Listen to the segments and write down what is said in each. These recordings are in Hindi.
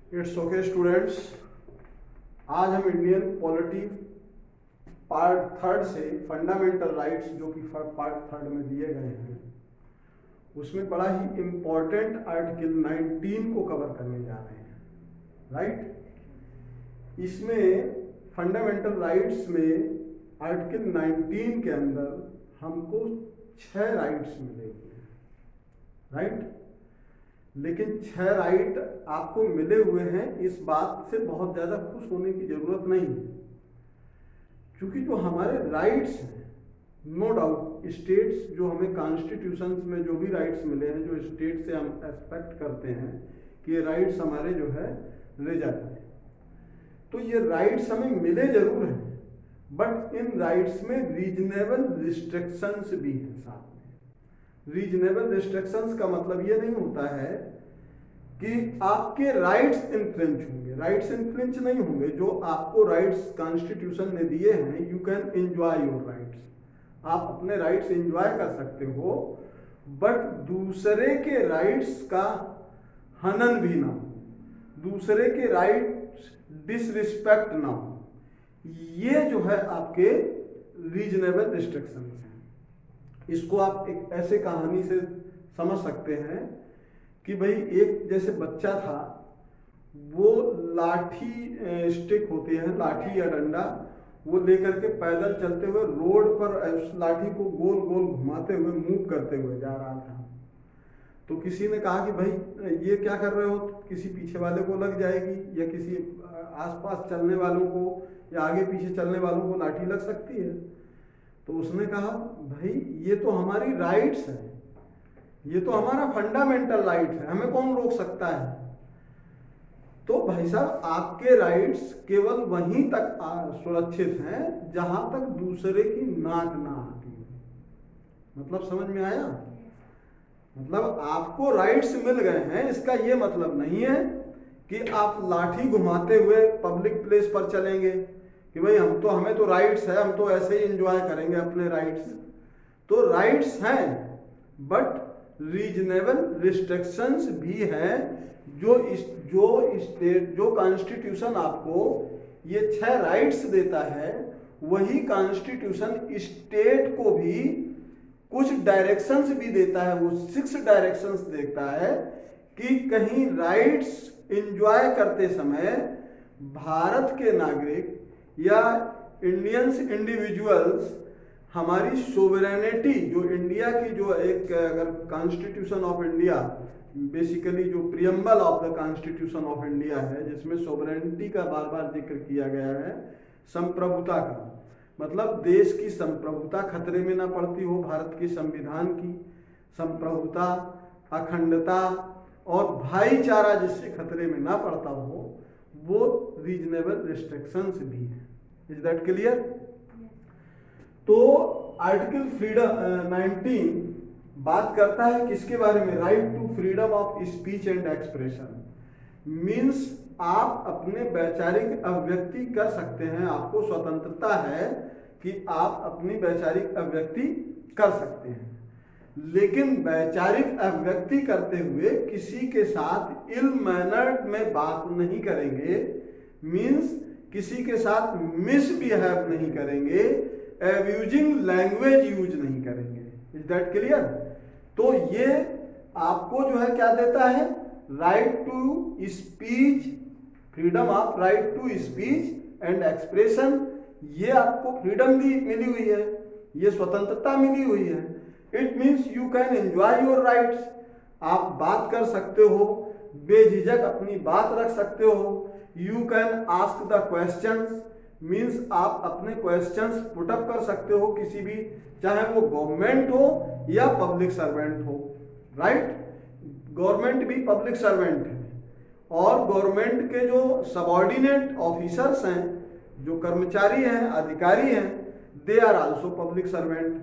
इट्स ओके स्टूडेंट्स, आज हम इंडियन पॉलिटी पार्ट थर्ड से फंडामेंटल राइट्स जो कि पार्ट थर्ड में दिए गए हैं उसमें बड़ा ही इम्पोर्टेंट आर्टिकल 19 को कवर करने जा रहे हैं। राइट, इसमें फंडामेंटल राइट्स में आर्टिकल 19 के अंदर हमको 6 राइट्स मिले हुए हैं। राइट, लेकिन 6 राइट आपको मिले हुए हैं, इस बात से बहुत ज़्यादा खुश होने की ज़रूरत नहीं है, क्योंकि जो हमारे राइट्स हैं, नो डाउट स्टेट्स जो हमें कॉन्स्टिट्यूशंस में जो भी राइट्स मिले हैं, जो स्टेट से हम एक्सपेक्ट करते हैं कि ये राइट्स हमारे जो है रिजर्व है, तो ये राइट्स हमें मिले जरूर हैं, बट इन राइट्स में रीजनेबल रिस्ट्रिक्शंस भी हैं साथ में। रीजनेबल रिस्ट्रिक्शंस का मतलब ये नहीं होता है कि आपके राइट्स इन्फ्रिंच होंगे। राइट्स इन्फ्रिंच नहीं होंगे, जो आपको राइट्स कॉन्स्टिट्यूशन ने दिए हैं, you can enjoy your rights, आप अपने राइट्स एंजॉय कर सकते हो, बट दूसरे के राइट्स का हनन भी ना हो, दूसरे के राइट्स डिसरिस्पेक्ट ना हो। ये जो है आपके रीजनेबल रिस्ट्रिक्शंस हैं। इसको आप एक ऐसे कहानी से समझ सकते हैं कि भाई एक जैसे बच्चा था, वो लाठी स्टिक होती है, लाठी या डंडा, वो लेकर के पैदल चलते हुए रोड पर उस लाठी को गोल गोल घुमाते हुए मूव करते हुए जा रहा था। तो किसी ने कहा कि भाई ये क्या कर रहे हो, किसी पीछे वाले को लग जाएगी, या किसी आसपास चलने वालों को या आगे पीछे चलने वालों को लाठी लग सकती है। तो उसने कहा भाई ये तो हमारी राइट्स है, ये तो हमारा फंडामेंटल राइट है, हमें कौन रोक सकता है। तो भाई साहब, आपके राइट्स केवल वहीं तक सुरक्षित हैं जहां तक दूसरे की नाक ना आती हो। मतलब समझ में आया? मतलब आपको राइट्स मिल गए हैं, इसका ये मतलब नहीं है कि आप लाठी घुमाते हुए पब्लिक प्लेस पर चलेंगे कि भाई हमें तो राइट्स है, हम तो ऐसे ही एंजॉय करेंगे अपने राइट्स। तो राइट्स हैं, बट रीजनेबल रिस्ट्रिक्शंस भी हैं। जो कॉन्स्टिट्यूशन आपको ये 6 राइट्स देता है, वही कॉन्स्टिट्यूशन स्टेट को भी कुछ डायरेक्शंस भी देता है। वो 6 डायरेक्शंस देता है कि कहीं राइट्स एंजॉय करते समय भारत के नागरिक या इंडियंस इंडिविजुअल्स हमारी सोवरेनिटी, जो इंडिया की जो एक अगर कॉन्स्टिट्यूशन ऑफ इंडिया, बेसिकली जो preamble of the constitution of India है, जिसमें सोवरेनिटी का बार बार जिक्र किया गया है, संप्रभुता का मतलब देश की संप्रभुता खतरे में ना पड़ती हो, भारत के संविधान की संप्रभुता, अखंडता और भाईचारा जिससे खतरे में ना पड़ता हो, वो रीजनेबल रिस्ट्रिक्शंस भी है। Is that clear? तो आर्टिकल फ्रीडम 19 बात करता है किसके बारे में? Right to freedom of speech and expression. Means आप अपने वैचारिक अभिव्यक्ति कर सकते हैं, आपको स्वतंत्रता है कि आप अपनी वैचारिक अभिव्यक्ति कर सकते हैं, लेकिन वैचारिक अभिव्यक्ति करते हुए किसी के साथ इल मैनर्ड में बात नहीं करेंगे। मीन्स किसी के साथ मिसबिहेव नहीं करेंगे, एब्यूजिंग लैंग्वेज यूज नहीं करेंगे। Is that clear? तो ये आपको जो है क्या देता है? Right to speech, freedom of right to speech and expression. ये आपको फ्रीडम भी मिली हुई है, ये स्वतंत्रता मिली हुई है। It means you can enjoy your rights. आप बात कर सकते हो, बेझिझक अपनी बात रख सकते हो। You can ask the questions, means आप अपने क्वेश्चंस पुट अप कर सकते हो किसी भी, चाहे वो गवर्नमेंट हो या पब्लिक सर्वेंट हो। राइट, गवर्नमेंट भी पब्लिक सर्वेंट है, और गवर्नमेंट के जो सबऑर्डिनेट ऑफिसर्स हैं, जो कर्मचारी हैं, अधिकारी हैं, they are also public servant.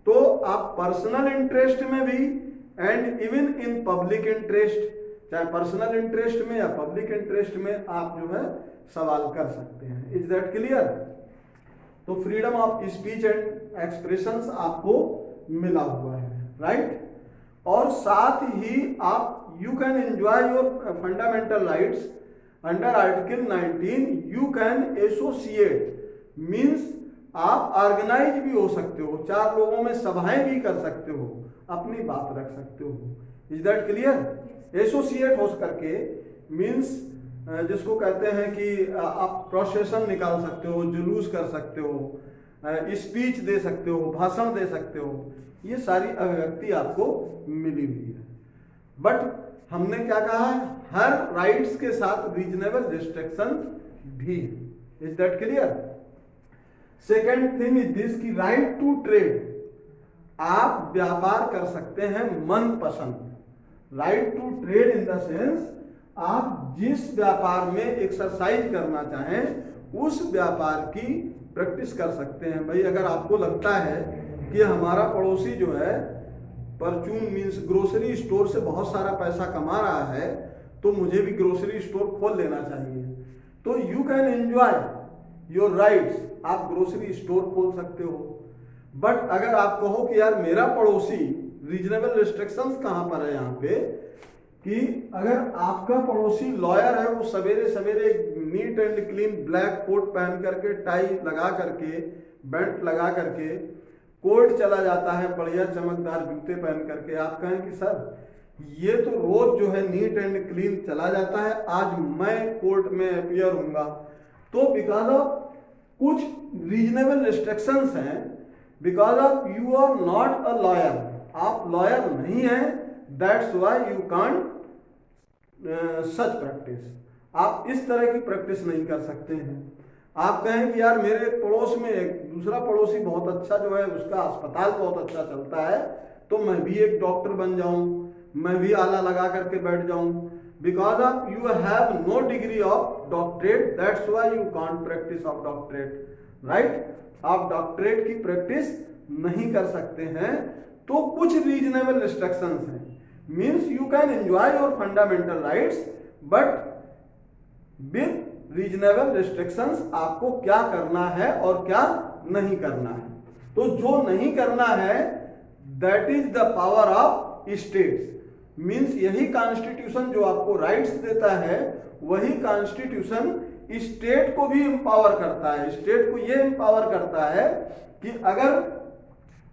तो आप पर्सनल इंटरेस्ट में भी and even in public interest, चाहे पर्सनल इंटरेस्ट में या पब्लिक इंटरेस्ट में, आप जो है सवाल कर सकते हैं। Is that clear? तो freedom of speech and expressions आपको मिला हुआ है। राइट, और साथ ही आप you can enjoy your fundamental rights under article 19 you can associate, means आप ऑर्गेनाइज भी हो सकते हो, 4 लोगों में सभाएं भी कर सकते हो, अपनी बात रख सकते हो। Is that clear? एसोसिएट हो करके मीन्स जिसको कहते हैं कि आप प्रोसेशन निकाल सकते हो, जुलूस कर सकते हो, स्पीच दे सकते हो, भाषण दे सकते हो, ये सारी अभिव्यक्ति आपको मिली हुई है। बट हमने क्या कहा है, हर राइट्स के साथ रीजनेबल रिस्ट्रिक्शन भी। Is that clear? Second thing is this की राइट टू ट्रेड, आप व्यापार कर सकते हैं मन पसंद। Right to trade in the sense आप जिस व्यापार में एक्सरसाइज करना चाहें उस व्यापार की प्रैक्टिस कर सकते हैं। भाई अगर आपको लगता है कि हमारा पड़ोसी जो है परचून मीन्स ग्रोसरी स्टोर से बहुत सारा पैसा कमा रहा है तो मुझे भी ग्रोसरी स्टोर खोल लेना चाहिए, तो you can enjoy your rights, आप ग्रोसरी स्टोर खोल सकते हो। बट अगर आप कहो कि यार मेरा पड़ोसी, रीजनेबल रिस्ट्रिक्शंस कहां पर है यहाँ पे, कि अगर आपका पड़ोसी लॉयर है, वो सवेरे सवेरे neat and clean black coat पहन करके, टाई लगा करके, बेल्ट लगा करके कोर्ट चला जाता है, बढ़िया चमकदार जूते पहन करके, आप कहें कि सर ये तो रोज जो है नीट एंड क्लीन चला जाता है, आज मैं कोर्ट में अपीयर हूंगा, तो बिकॉज ऑफ कुछ रीजनेबल रिस्ट्रिक्शंस हैं, because of you are not a lawyer, आप लॉयर नहीं हैं, that's why you can't such practice, आप इस तरह की प्रैक्टिस नहीं कर सकते हैं। आप कहें कि यार मेरे पड़ोस में एक दूसरा पड़ोसी बहुत अच्छा जो है, उसका अस्पताल बहुत अच्छा चलता है, तो मैं भी एक डॉक्टर बन जाऊं, मैं भी आला लगा करके बैठ जाऊं, because of you have no degree of doctorate, that's why you can't practise of doctorate, right? आप डॉक्टरेट की प्रैक्टिस नहीं कर सकते हैं, तो कुछ रीजनेबल रिस्ट्रिक्शंस हैं, means you can enjoy your fundamental rights, but with reasonable restrictions आपको क्या करना है और क्या नहीं करना है। तो जो नहीं करना है that is the power of states, means यही कॉन्स्टिट्यूशन जो आपको राइट्स देता है, वही कॉन्स्टिट्यूशन स्टेट को भी एम्पावर करता है। स्टेट को ये एम्पावर करता है कि अगर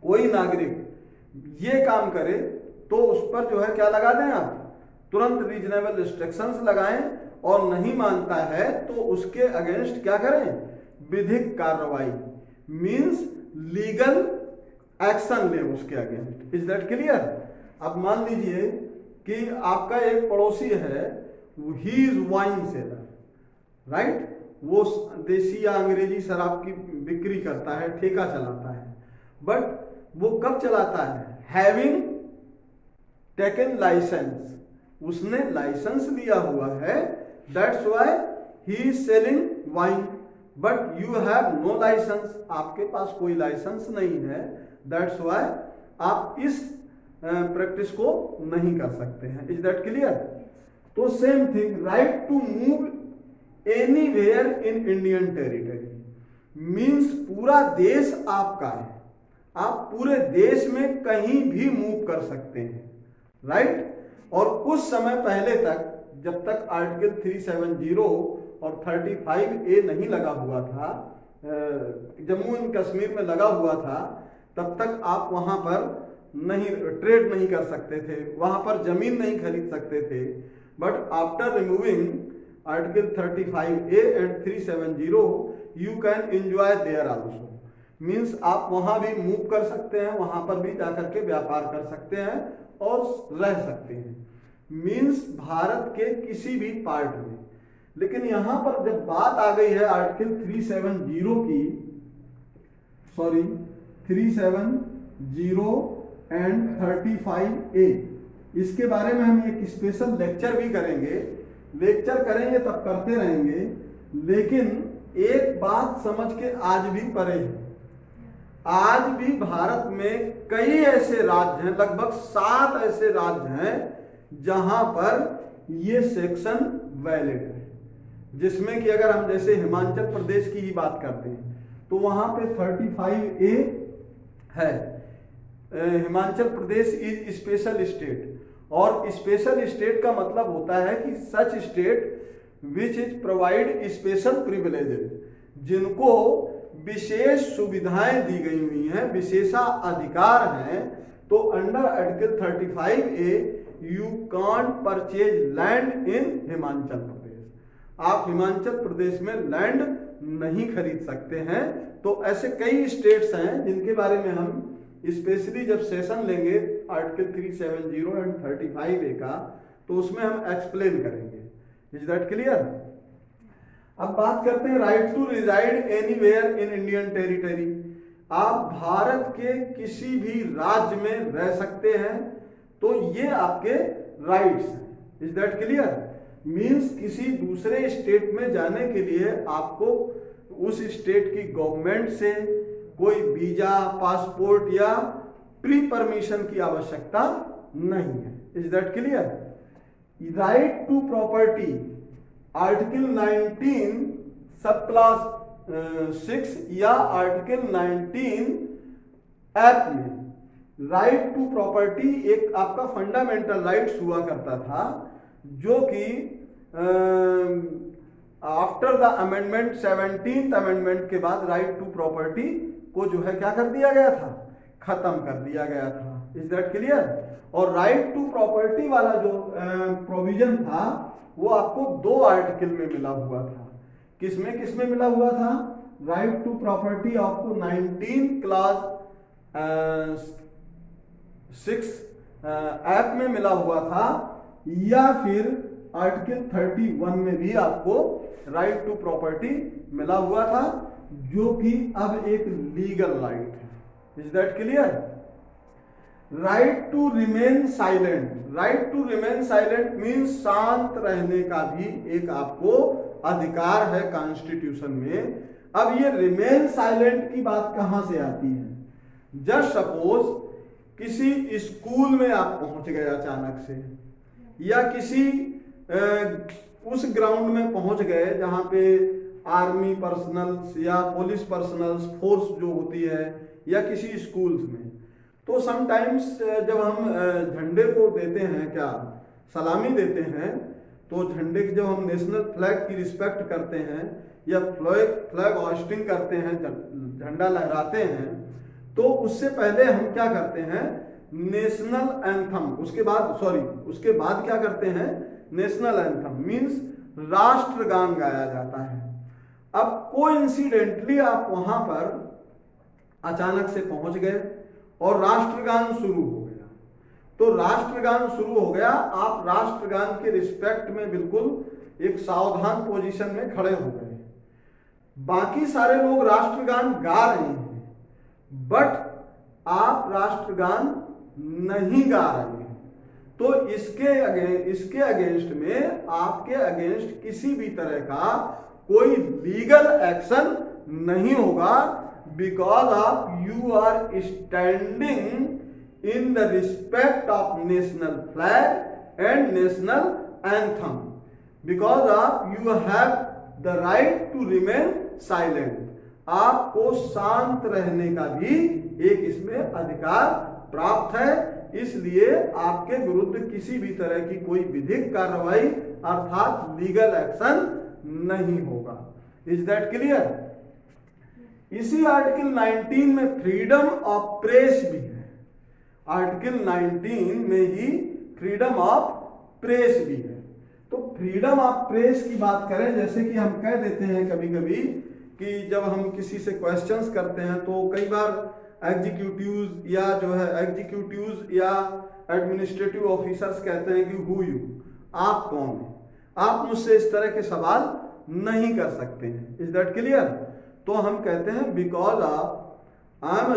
कोई नागरिक ये काम करे तो उस पर जो है क्या लगा दें, आप तुरंत रीजनेबल रिस्ट्रिक्शंस लगाएं, और नहीं मानता है तो उसके अगेंस्ट क्या करें, विधिक कार्रवाई, मींस लीगल एक्शन ले उसके अगेंस्ट। Is that clear? अब मान लीजिए कि आपका एक पड़ोसी है, he is wine cellar, right? वो देसी या अंग्रेजी शराब की बिक्री करता है, ठेका चलाता है, बट वो कब चलाता है, हैविंग टेकन लाइसेंस, उसने लाइसेंस लिया हुआ है, that's why he is selling wine, but you have no licence, आपके पास कोई लाइसेंस नहीं है, दैट्स व्हाई आप इस प्रैक्टिस को नहीं कर सकते हैं। Is that clear? तो same thing, right to move anywhere in Indian territory, means पूरा देश आपका है, आप पूरे देश में कहीं भी मूव कर सकते हैं, राइट? और कुछ समय पहले तक, जब तक आर्टिकल 370 और 35A नहीं लगा हुआ था, जम्मू एंड कश्मीर में लगा हुआ था, तब तक आप वहां पर नहीं ट्रेड नहीं कर सकते थे, वहां पर जमीन नहीं खरीद सकते थे। But after removing article 35A and 370 you can enjoy there also, means आप वहां भी मूव कर सकते हैं, वहां पर भी जाकर के व्यापार कर सकते हैं और रह सकते हैं, मीन्स भारत के किसी भी पार्ट में। लेकिन यहां पर जब बात आ गई है आर्टिकल 370 की, सॉरी 370 एंड 35A, इसके बारे में हम एक स्पेशल लेक्चर भी करेंगे, लेक्चर करेंगे तब करते रहेंगे, लेकिन एक बात समझ के आज भी परे है, आज भी भारत में कई ऐसे राज्य हैं, लगभग 7 ऐसे राज्य हैं जहां पर ये सेक्शन वैलिड है, जिसमें कि अगर हम जैसे हिमाचल प्रदेश की ही बात करते हैं तो वहां पे 35A है। Himachal Pradesh is special state, और स्पेशल स्टेट का मतलब होता है कि such state which is provide special privileges, जिनको विशेष सुविधाएं दी गई हुई हैं, विशेषाधिकार हैं। तो under article 35A you can't purchase land in Himachal Pradesh, आप हिमाचल प्रदेश में लैंड नहीं खरीद सकते हैं। तो ऐसे कई स्टेट्स हैं जिनके बारे में हम स्पेशली जब सेशन लेंगे आर्टिकल 370 एंड 35A का, तो उसमें हम एक्सप्लेन करेंगे। Is that clear? अब बात करते हैं right to reside anywhere in Indian territory. आप भारत के किसी भी राज्य में रह सकते हैं, तो ये आपके राइट्स हैं। Is that clear? मीन्स किसी दूसरे स्टेट में जाने के लिए आपको उस स्टेट की गवर्नमेंट से कोई वीजा, पासपोर्ट या प्री परमिशन की आवश्यकता नहीं है। Is that clear? Right to property, article 19 sub clause 6 या आर्टिकल 19 एक्ट में राइट टू प्रॉपर्टी एक आपका फंडामेंटल राइट्स हुआ करता था, जो कि after the amendment 17th amendment के बाद राइट टू प्रॉपर्टी को जो है क्या कर दिया गया था, खत्म कर दिया गया था। Is that clear? और राइट टू प्रॉपर्टी वाला जो प्रोविजन था वो आपको 2 आर्टिकल में मिला हुआ था। किसमें किसमें मिला हुआ था? राइट टू प्रॉपर्टी आपको 19 क्लास 6 एक्ट में मिला हुआ था, या फिर आर्टिकल 31 में भी आपको राइट टू प्रॉपर्टी मिला हुआ था, जो कि अब एक लीगल राइट है। Is that clear? Right to remain silent, right to remain silent means शांत रहने का भी एक आपको अधिकार है कॉन्स्टिट्यूशन में। अब ये रिमेन साइलेंट की बात कहां से आती है? जस्ट सपोज किसी स्कूल में आप पहुंच गए अचानक से, या किसी उस ग्राउंड में पहुंच गए जहां पे आर्मी पर्सनल्स या पुलिस पर्सनल्स फोर्स जो होती है, या किसी स्कूल्स में। तो समटाइम्स जब हम झंडे को देते हैं, क्या सलामी देते हैं, तो झंडे की जब हम नेशनल फ्लैग की रिस्पेक्ट करते हैं या फ्लैग होस्टिंग करते हैं, झंडा लहराते हैं, तो उससे पहले हम क्या करते हैं? नेशनल एंथम, उसके बाद क्या करते हैं? नेशनल एंथम मीन्स राष्ट्रगान गाया जाता है। अब कोइंसिडेंटली आप वहां पर अचानक से पहुंच गए और राष्ट्रगान शुरू हो गया। तो राष्ट्रगान शुरू हो गया, आप राष्ट्रगान के रिस्पेक्ट में बिल्कुल एक सावधान पोजीशन में खड़े हो गए। बाकी सारे लोग राष्ट्रगान गा रहे हैं, बट आप राष्ट्रगान नहीं गा रहे हैं। तो इसके अगेंस्ट में, आपके अगेंस्ट किसी भी तरह का कोई लीगल एक्शन नहीं होगा, because of you are standing in the respect of national flag and national anthem, because of you have the right to remain silent. आपको शांत रहने का भी एक इसमें अधिकार प्राप्त है, इसलिए आपके विरुद्ध किसी भी तरह की कोई विधिक कार्रवाई अर्थात लीगल एक्शन नहीं होगा। Is that clear? इसी आर्टिकल 19 में फ्रीडम ऑफ प्रेस भी है। आर्टिकल 19 में ही फ्रीडम ऑफ प्रेस भी है। तो फ्रीडम ऑफ प्रेस की बात करें, जैसे कि हम कह देते हैं कभी कभी कि जब हम किसी से क्वेश्चंस करते हैं, तो कई बार एग्जीक्यूटिव्स या एडमिनिस्ट्रेटिव ऑफिसर्स कहते हैं कि हु यू, आप कौन हैं, आप मुझसे इस तरह के सवाल नहीं कर सकते हैं। Is that clear? तो हम कहते हैं because of I am a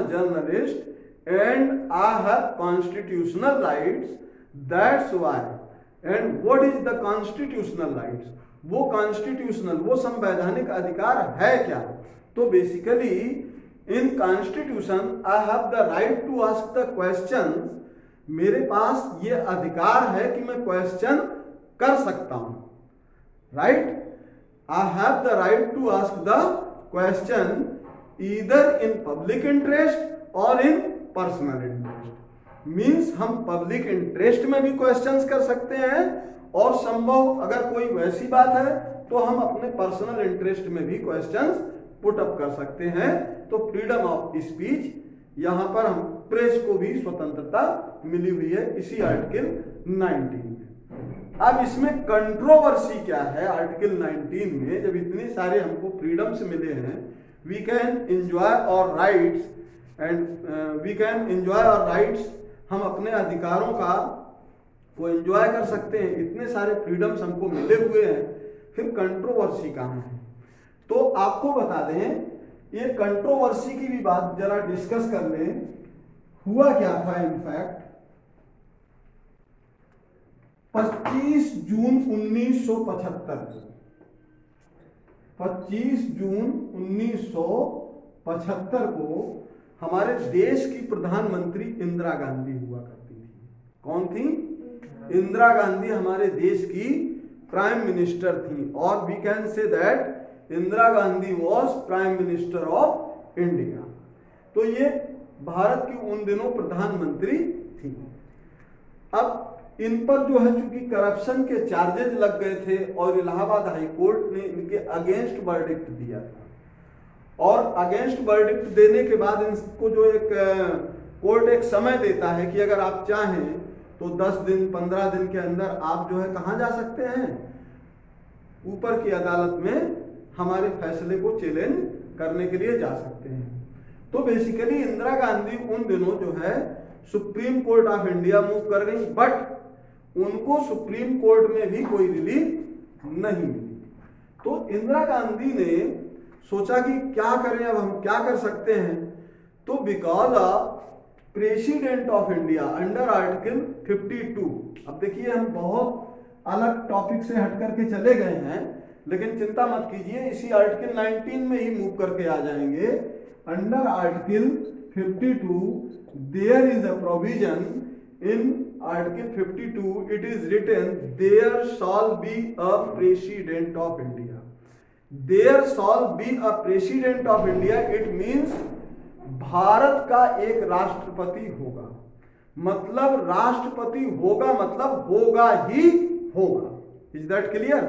journalist and I have constitutional rights, that's why. And what is the constitutional rights? वो कॉन्स्टिट्यूशनल, वो संवैधानिक अधिकार है क्या? तो basically in constitution I have the right to ask the question. मेरे पास ये अधिकार है कि मैं क्वेश्चन कर सकता हूं, right? I have the right to ask the question either in public interest or in personal interest. Means हम पब्लिक इंटरेस्ट में भी क्वेश्चंस कर सकते हैं, और संभव अगर कोई वैसी बात है तो हम अपने पर्सनल इंटरेस्ट में भी क्वेश्चंस पुट अप कर सकते हैं। तो फ्रीडम ऑफ स्पीच, यहां पर हम प्रेस को भी स्वतंत्रता मिली हुई है इसी आर्टिकल 19 में। अब इसमें कंट्रोवर्सी क्या है आर्टिकल 19 में, जब इतनी सारे हमको फ्रीडम्स मिले हैं, we can enjoy our rights and we can enjoy our rights, हम अपने अधिकारों का को एंजॉय कर सकते हैं, इतने सारे फ्रीडम्स हमको मिले हुए हैं, फिर कंट्रोवर्सी कहाँ है? तो आपको बता दें, ये कंट्रोवर्सी की भी बात जरा डिस्कस कर लें। हुआ क्या था इनफैक्ट 25 जून 1975 को 25 जून 1975 को हमारे देश की प्रधानमंत्री इंदिरा गांधी हुआ करती थी। कौन थी? इंदिरा गांधी हमारे देश की प्राइम मिनिस्टर थी, और we can say that Indira Gandhi was prime minister of India. तो ये भारत की उन दिनों प्रधानमंत्री थी। अब इन पर जो है चूंकि करप्शन के चार्जेस लग गए थे और इलाहाबाद हाई कोर्ट ने इनके अगेंस्ट वर्डिक्ट दिया था, और अगेंस्ट वर्डिक्ट देने के बाद इनको जो एक कोर्ट एक समय देता है कि अगर आप चाहें तो 10 दिन 15 दिन के अंदर आप जो है कहाँ जा सकते हैं, ऊपर की अदालत में हमारे फैसले को चैलेंज करने के लिए जा सकते हैं। तो बेसिकली इंदिरा गांधी उन दिनों जो है supreme court of India move कर गई, बट उनको सुप्रीम कोर्ट में भी कोई रिलीफ नहीं मिली। तो इंदिरा गांधी ने सोचा कि क्या करें, अब हम क्या कर सकते हैं। तो because of president of India under article 52, अब देखिए हम बहुत अलग टॉपिक से हट करके चले गए हैं, लेकिन चिंता मत कीजिए, इसी आर्टिकल 19 में ही मूव करके आ जाएंगे। Under article 52 there is a provision, in article 52 it is written there shall be a president of India. There shall be a president of India, it means भारत का एक राष्ट्रपति होगा। मतलब राष्ट्रपति होगा मतलब होगा ही होगा। Is that clear?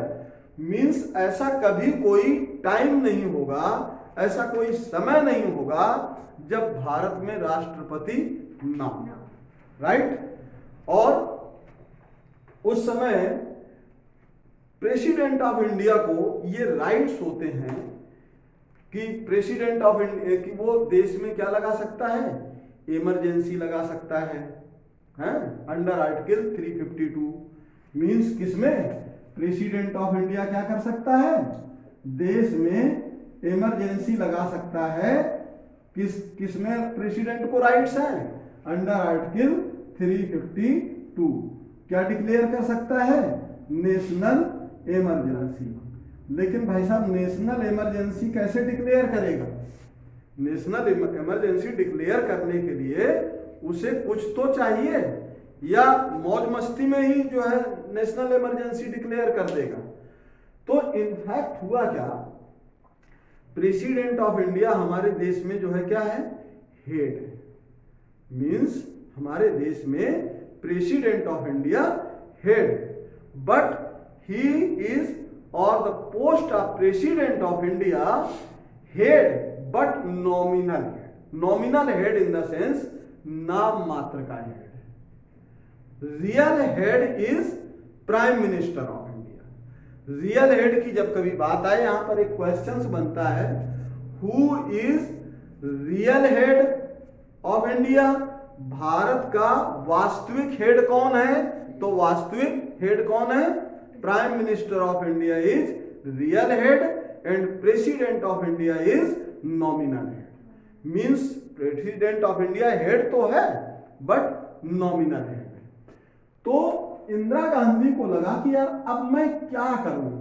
मीन्स ऐसा कभी कोई टाइम नहीं होगा, ऐसा कोई समय नहीं होगा जब भारत में राष्ट्रपति ना हो, राइट? और उस समय प्रेसिडेंट ऑफ इंडिया को ये राइट्स होते हैं कि प्रेसिडेंट ऑफ इंडिया कि वो देश में क्या लगा सकता है, इमरजेंसी लगा सकता है, अंडर आर्टिकल 352। मीन्स किसमें प्रेसिडेंट ऑफ इंडिया क्या कर सकता है, देश में इमरजेंसी लगा सकता है। किसमें प्रेसिडेंट को राइट्स हैं, अंडर आर्टिकल 352 क्या डिक्लेयर कर सकता है, नेशनल इमरजेंसी। लेकिन भाई साहब नेशनल इमरजेंसी कैसे डिक्लेयर करेगा? नेशनल इमरजेंसी डिक्लेयर करने के लिए उसे कुछ तो चाहिए, या मौज मस्ती में ही जो है नेशनल इमरजेंसी डिक्लेयर कर देगा। तो इनफैक्ट हुआ क्या, प्रेसिडेंट ऑफ इंडिया हमारे देश में जो है क्या है, हेड है। मीन्स हमारे देश में president of India head, but he is और the post of president of India head but nominal head. Nominal head in the sense नाम मात्र का head. Real head is prime minister of India. Real head की जब कभी बात आए, यहां पर एक क्वेश्चन बनता है, who is real head of India? Bharat का वास्तविक हेड कौन है? तो वास्तविक हेड कौन है? Prime minister of India is real head and president of India is nominal head. Means president of India head तो है बट नॉमिनल हेड। तो इंदिरा गांधी को लगा कि यार अब मैं क्या करूं,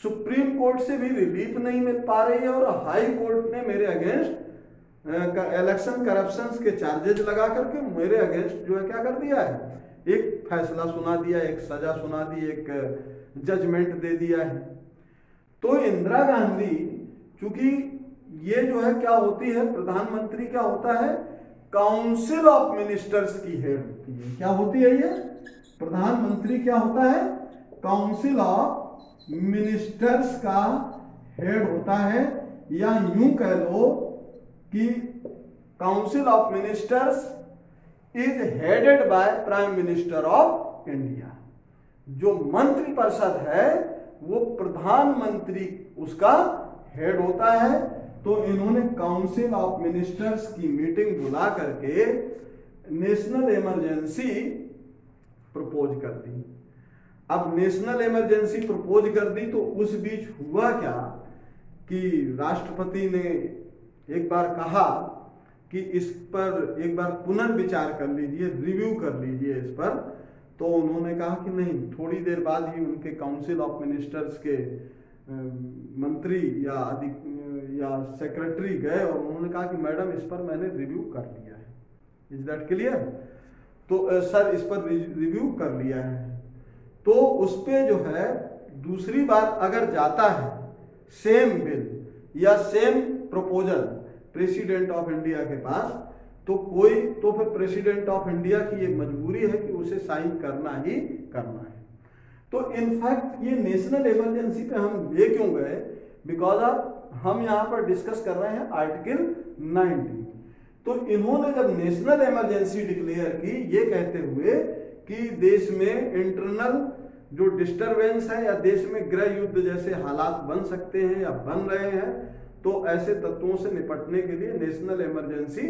सुप्रीम कोर्ट से भी रिलीफ नहीं मिल पा रही है और हाई कोर्ट ने मेरे अगेंस्ट इलेक्शन करप्शन के चार्जेस लगा करके मेरे अगेंस्ट जो है क्या कर दिया है, एक फैसला सुना दिया, एक सजा सुना दी, एक जजमेंट दे दिया है। तो इंदिरा गांधी चूंकि ये जो है क्या होती है, प्रधानमंत्री क्या होता है, काउंसिल ऑफ मिनिस्टर्स की हेड होती है। क्या होती है ये? प्रधानमंत्री क्या होता है? काउंसिल ऑफ मिनिस्टर्स का हेड होता है, या यूं कह लो कि council of ministers is headed by prime minister of India. जो मंत्रिपरिषद है वो प्रधानमंत्री उसका हेड होता है। तो इन्होंने काउंसिल ऑफ मिनिस्टर्स की मीटिंग बुला करके नेशनल इमरजेंसी प्रपोज कर दी। अब नेशनल इमरजेंसी प्रपोज कर दी तो उस बीच हुआ क्या कि राष्ट्रपति ने एक बार कहा कि इस पर एक बार पुनर्विचार कर लीजिए, रिव्यू कर लीजिए इस पर। तो उन्होंने कहा कि नहीं, थोड़ी देर बाद ही उनके काउंसिल ऑफ मिनिस्टर्स के मंत्री या सेक्रेटरी गए और उन्होंने कहा कि मैडम इस पर मैंने रिव्यू कर लिया है। Is that clear? तो सर इस पर रिव्यू कर लिया है। तो उस पे जो है दूसरी बार अगर जाता है सेम बिल या same proposal president of India के पास, तो फिर प्रेसिडेंट ऑफ इंडिया की ये मजबूरी है कि उसे साइन करना ही करना है। तो इनफैक्ट ये नेशनल इमरजेंसी पे हम ले क्यों गए? बिकॉज हम यहाँ पर डिस्कस कर रहे हैं आर्टिकल 90। तो इन्होंने जब नेशनल इमरजेंसी डिक्लेयर की ये कहते हुए कि देश में इंटरनल जो डिस्टरबेंस है या देश में गृह युद्ध जैसे हालात बन सकते हैं या बन रहे हैं, तो ऐसे तत्वों से निपटने के लिए नेशनल इमरजेंसी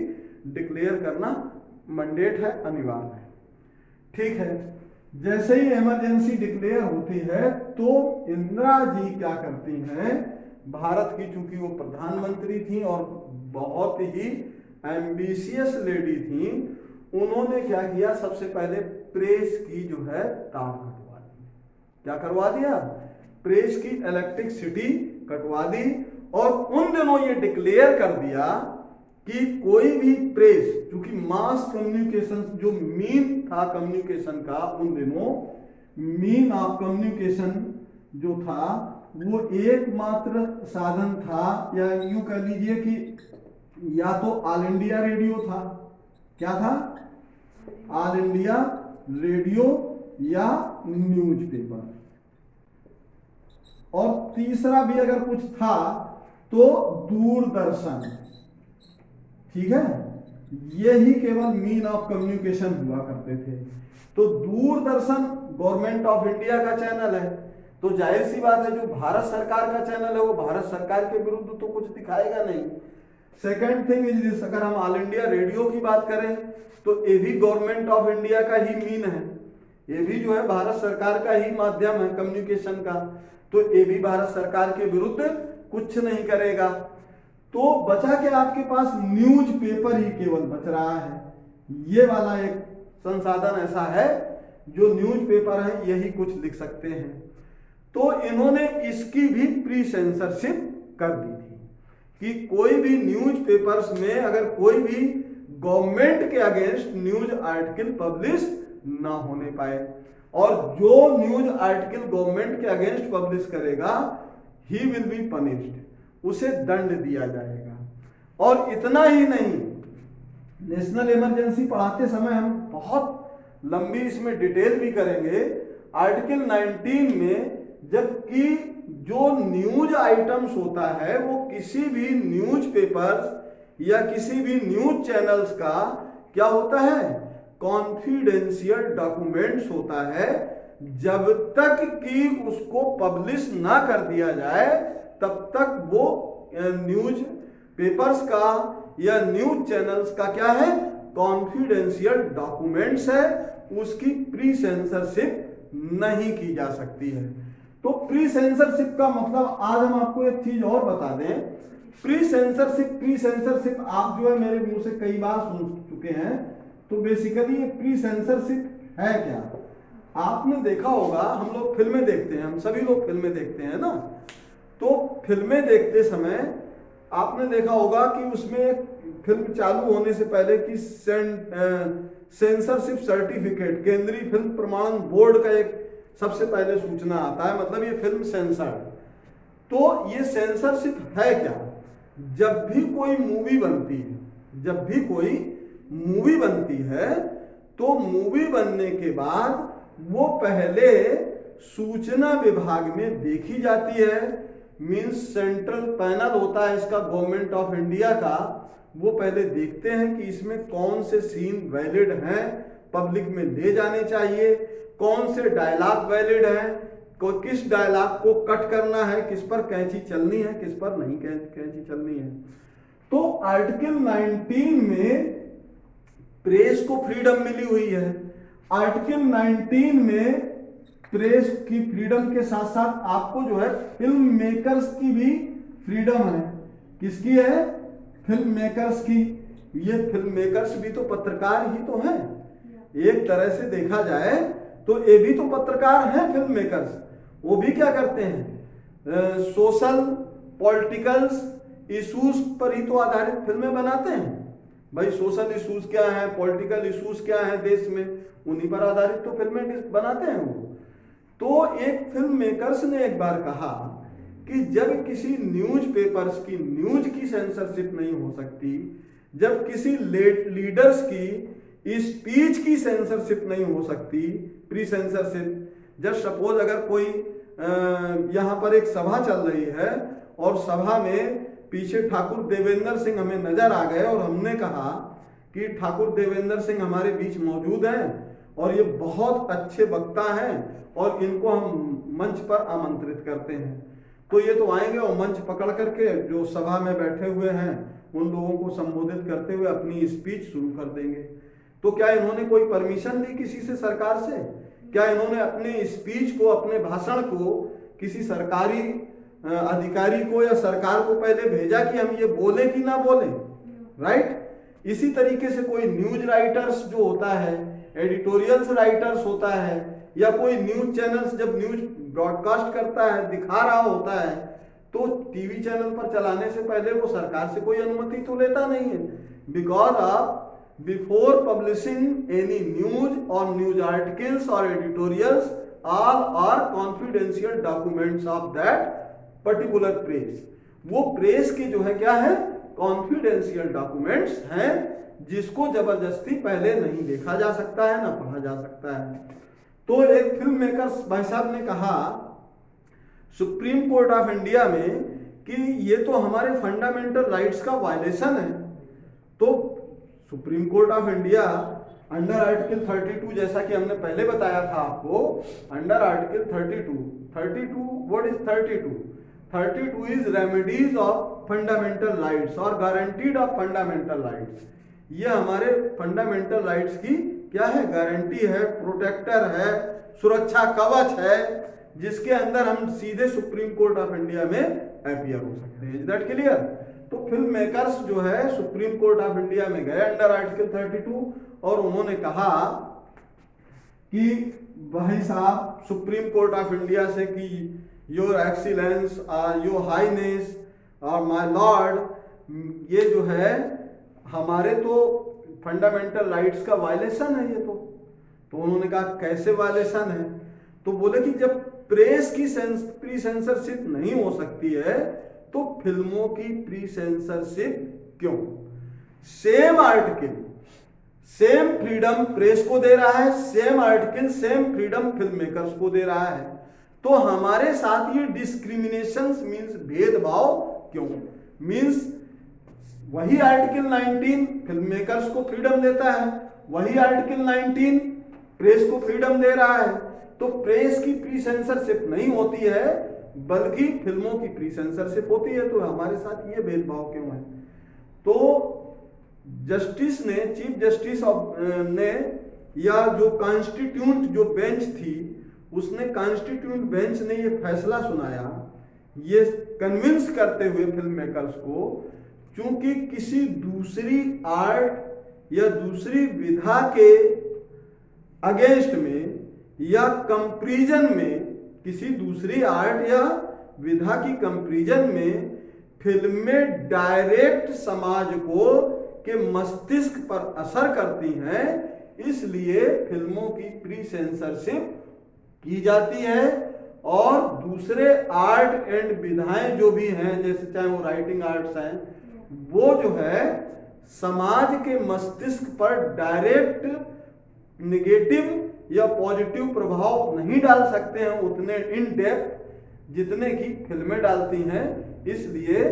डिक्लेयर करना मैंडेट है, अनिवार्य है। ठीक है, जैसे ही इमरजेंसी डिक्लेयर होती है तो इंदिरा जी क्या करती हैं? भारत की, चूंकि वो प्रधानमंत्री थी और बहुत ही एम्बिशियस लेडी थी, उन्होंने क्या किया? सबसे पहले प्रेस की जो है तार कटवा दी। क्या करवा दिया? प्रेस की इलेक्ट्रिसिटी कटवा दी। और उन दिनों ये डिक्लेयर कर दिया कि कोई भी प्रेस, क्योंकि मास कम्युनिकेशन जो मीन था कम्युनिकेशन का, उन दिनों मीन ऑफ कम्युनिकेशन जो था वो एकमात्र साधन था, या यूं कह लीजिए कि या तो ऑल इंडिया रेडियो था। क्या था? ऑल इंडिया रेडियो या न्यूज़पेपर। और तीसरा भी अगर कुछ था तो दूरदर्शन। ठीक है, यही केवल मीन ऑफ कम्युनिकेशन हुआ करते थे। तो दूरदर्शन गवर्नमेंट ऑफ इंडिया का चैनल है, तो जाहिर सी बात है जो भारत सरकार का चैनल है वो भारत सरकार के विरुद्ध तो कुछ दिखाएगा नहीं। सेकेंड थिंग इज दिस, अगर हम ऑल इंडिया रेडियो की बात करें तो ये भी गवर्नमेंट ऑफ इंडिया का ही मीन है, ये भी जो है भारत सरकार का ही माध्यम है कम्युनिकेशन का, तो ये भी भारत सरकार के विरुद्ध कुछ नहीं करेगा। तो बचा के आपके पास न्यूज़पेपर ही केवल बच रहा है। ये वाला एक संसाधन ऐसा है जो न्यूज़पेपर है, यही कुछ लिख सकते हैं। तो इन्होंने इसकी भी प्री सेंसरशिप कर दी थी कि कोई भी न्यूज़पेपर्स में अगर कोई भी गवर्नमेंट के अगेंस्ट न्यूज आर्टिकल पब्लिश ना होने पाए, और जो न्यूज आर्टिकल गवर्नमेंट के अगेंस्ट पब्लिश करेगा ही विल बी पनिश्ड, उसे दंड दिया जाएगा। और इतना ही नहीं, नेशनल इमरजेंसी पढ़ाते समय हम बहुत लंबी इसमें डिटेल भी करेंगे। आर्टिकल 19 में जबकि जो न्यूज आइटम्स होता है वो किसी भी न्यूज पेपर्स या किसी भी न्यूज चैनल्स का क्या होता है? कॉन्फिडेंशियल डॉक्यूमेंट्स होता है। जब तक कि उसको पब्लिश ना कर दिया जाए तब तक वो न्यूज पेपर्स का या न्यूज चैनल्स का क्या है? कॉन्फिडेंशियल डॉक्यूमेंट्स है, उसकी प्री सेंसरशिप नहीं की जा सकती है। तो प्री सेंसरशिप का मतलब आज हम आपको एक चीज और बता दें। प्री सेंसरशिप आप जो है मेरे मुंह से कई बार सुन चुके हैं। तो बेसिकली ये प्री सेंसरशिप है क्या? आपने देखा होगा, हम लोग फिल्में देखते हैं, हम सभी लोग फिल्में देखते हैं ना, तो फिल्में देखते समय आपने देखा होगा कि उसमें फिल्म चालू होने से पहले कि सेंसरशिप सर्टिफिकेट, केंद्रीय फिल्म प्रमाणन बोर्ड का एक सबसे पहले सूचना आता है, मतलब ये फिल्म सेंसर्ड। तो ये सेंसरशिप है क्या? जब भी कोई मूवी बनती है, जब भी कोई मूवी बनती है तो मूवी बनने के बाद वो पहले सूचना विभाग में देखी जाती है। मींस सेंट्रल पैनल होता है इसका गवर्नमेंट ऑफ इंडिया का, वो पहले देखते हैं कि इसमें कौन से सीन वैलिड हैं, पब्लिक में ले जाने चाहिए, कौन से डायलॉग वैलिड हैं, किस डायलॉग को कट करना है, किस पर कैंची चलनी है, किस पर नहीं कैंची चलनी है। तो आर्टिकल 19 में प्रेस को फ्रीडम मिली हुई है। आर्टिकल 19 में प्रेस की फ्रीडम के साथ साथ आपको जो है फिल्म मेकर्स की भी फ्रीडम है। किसकी है? फिल्म मेकर्स की। ये फिल्म मेकर्स भी तो पत्रकार ही तो हैं, एक तरह से देखा जाए तो ये भी तो पत्रकार हैं फिल्म मेकर्स। वो भी क्या करते हैं? सोशल पॉलिटिकल्स इश्यूज पर ही तो आधारित फिल्में बनाते हैं। भाई सोशल इश्यूज क्या है, पॉलिटिकल इश्यूज क्या है देश में, उन्हीं पर आधारित तो फिल्में बनाते हैं वो। तो एक फिल्म मेकर्स ने एक बार कहा कि जब किसी न्यूज़पेपर्स की न्यूज की सेंसरशिप नहीं हो सकती, जब किसी लीडर्स की स्पीच की सेंसरशिप नहीं हो सकती, प्री सेंसरशिप, जब सपोज अगर कोई यहाँ पर एक सभा चल रही है और सभा में पीछे ठाकुर देवेंद्र सिंह हमें नजर आ गए और हमने कहा कि ठाकुर देवेंद्र सिंह हमारे बीच मौजूद हैं और ये बहुत अच्छे वक्ता हैं और इनको हम मंच पर आमंत्रित करते हैं, तो ये तो आएंगे और मंच पकड़ करके जो सभा में बैठे हुए हैं उन लोगों को संबोधित करते हुए अपनी स्पीच शुरू कर देंगे। तो क्या इन्होंने कोई परमिशन ली किसी से, सरकार से? क्या इन्होंने अपने स्पीच को, अपने भाषण को किसी सरकारी अधिकारी को या सरकार को पहले भेजा कि हम ये बोले कि ना बोले? राइट। इसी तरीके से कोई न्यूज राइटर्स जो होता है, एडिटोरियल्स राइटर्स होता है, या कोई न्यूज चैनल्स जब न्यूज ब्रॉडकास्ट करता है, दिखा रहा होता है, तो टीवी चैनल पर चलाने से पहले वो सरकार से कोई अनुमति तो लेता नहीं है। Because of before publishing any news or news articles or editorials, all are confidential documents of that particular press. वो प्रेस के जो है क्या है? कॉन्फिडेंशियल डॉक्यूमेंट्स हैं, जिसको जबरदस्ती पहले नहीं देखा जा सकता है, ना पढ़ा जा सकता है। तो एक फिल्म मेकर्स भाई साहब ने कहा सुप्रीम कोर्ट ऑफ इंडिया में कि ये तो हमारे फंडामेंटल राइट्स का वायलेशन है। तो supreme court of India under article 32, जैसा कि हमने पहले बताया था आपको, under article 32 what is 32 is remedies of fundamental rights और गारंटीड ऑफ फंडामेंटल राइट्स। ये हमारे फंडामेंटल राइट्स की क्या है? गारंटी है, प्रोटेक्टर है, सुरक्षा कवच है, जिसके अंदर हम सीधे सुप्रीम कोर्ट ऑफ इंडिया में अपीयर हो सकते हैं। Is that clear? तो फिल्म मेकर्स जो है सुप्रीम कोर्ट ऑफ इंडिया में गए अंडर आर्टिकल 32 और उन्होंने कहा कि भाई साहब सुप्रीम कोर्ट ऑफ इंडिया से कि योर एक्सीलेंस और योर हाईनेस और माय लॉर्ड, ये जो है हमारे तो फंडामेंटल राइट्स का वायलेशन है ये तो उन्होंने कहा कैसे वायलेशन है? तो बोले कि जब प्रेस की प्री सेंसरशिप नहीं हो सकती है तो फिल्मों की प्री सेंसरशिप क्यों? Same article same freedom press को दे रहा है, same article same freedom film makers को दे रहा है, तो हमारे साथ ये डिस्क्रिमिनेशन मींस भेदभाव क्यों? मींस वही आर्टिकल 19 फिल्म मेकर्स को फ्रीडम देता है, वही आर्टिकल 19 प्रेस को फ्रीडम दे रहा है। तो प्रेस की प्री सेंसरशिप नहीं होती है बल्कि फिल्मों की प्री सेंसरशिप होती है, तो हमारे साथ ये भेदभाव क्यों है? तो जस्टिस ने, चीफ जस्टिस ने, या जो कॉन्स्टिट्यूंट जो बेंच थी उसने, कॉन्स्टिट्यूंट बेंच ने ये फैसला सुनाया, ये कन्विंस करते हुए फिल्म मेकर्स को, क्योंकि किसी दूसरी आर्ट या दूसरी विधा के अगेंस्ट में या कंपैरिजन में, किसी दूसरी आर्ट या विधा की कंपैरिजन में फिल्में डायरेक्ट समाज को के मस्तिष्क पर असर करती हैं, इसलिए फिल्मों की प्री सेंसरशिप की जाती है। और दूसरे आर्ट एंड विधाएं जो भी हैं, जैसे चाहे वो राइटिंग आर्ट्स हैं, वो जो है समाज के मस्तिष्क पर डायरेक्ट निगेटिव या पॉजिटिव प्रभाव नहीं डाल सकते हैं उतने इन डेप्थ जितने की फिल्में डालती हैं, इसलिए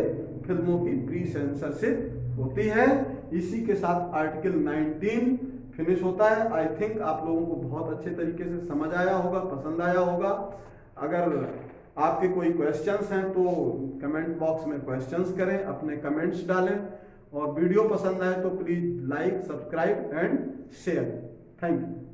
फिल्मों की प्री सेंसरशिप होती है। इसी के साथ आर्टिकल 19 फिनिश होता है। आई थिंक आप लोगों को बहुत अच्छे तरीके से समझ आया होगा, पसंद आया होगा। अगर आपके कोई क्वेश्चंस हैं तो कमेंट बॉक्स में क्वेश्चंस करें, अपने कमेंट्स डालें, और वीडियो पसंद आए तो please like, subscribe and share. Thank you.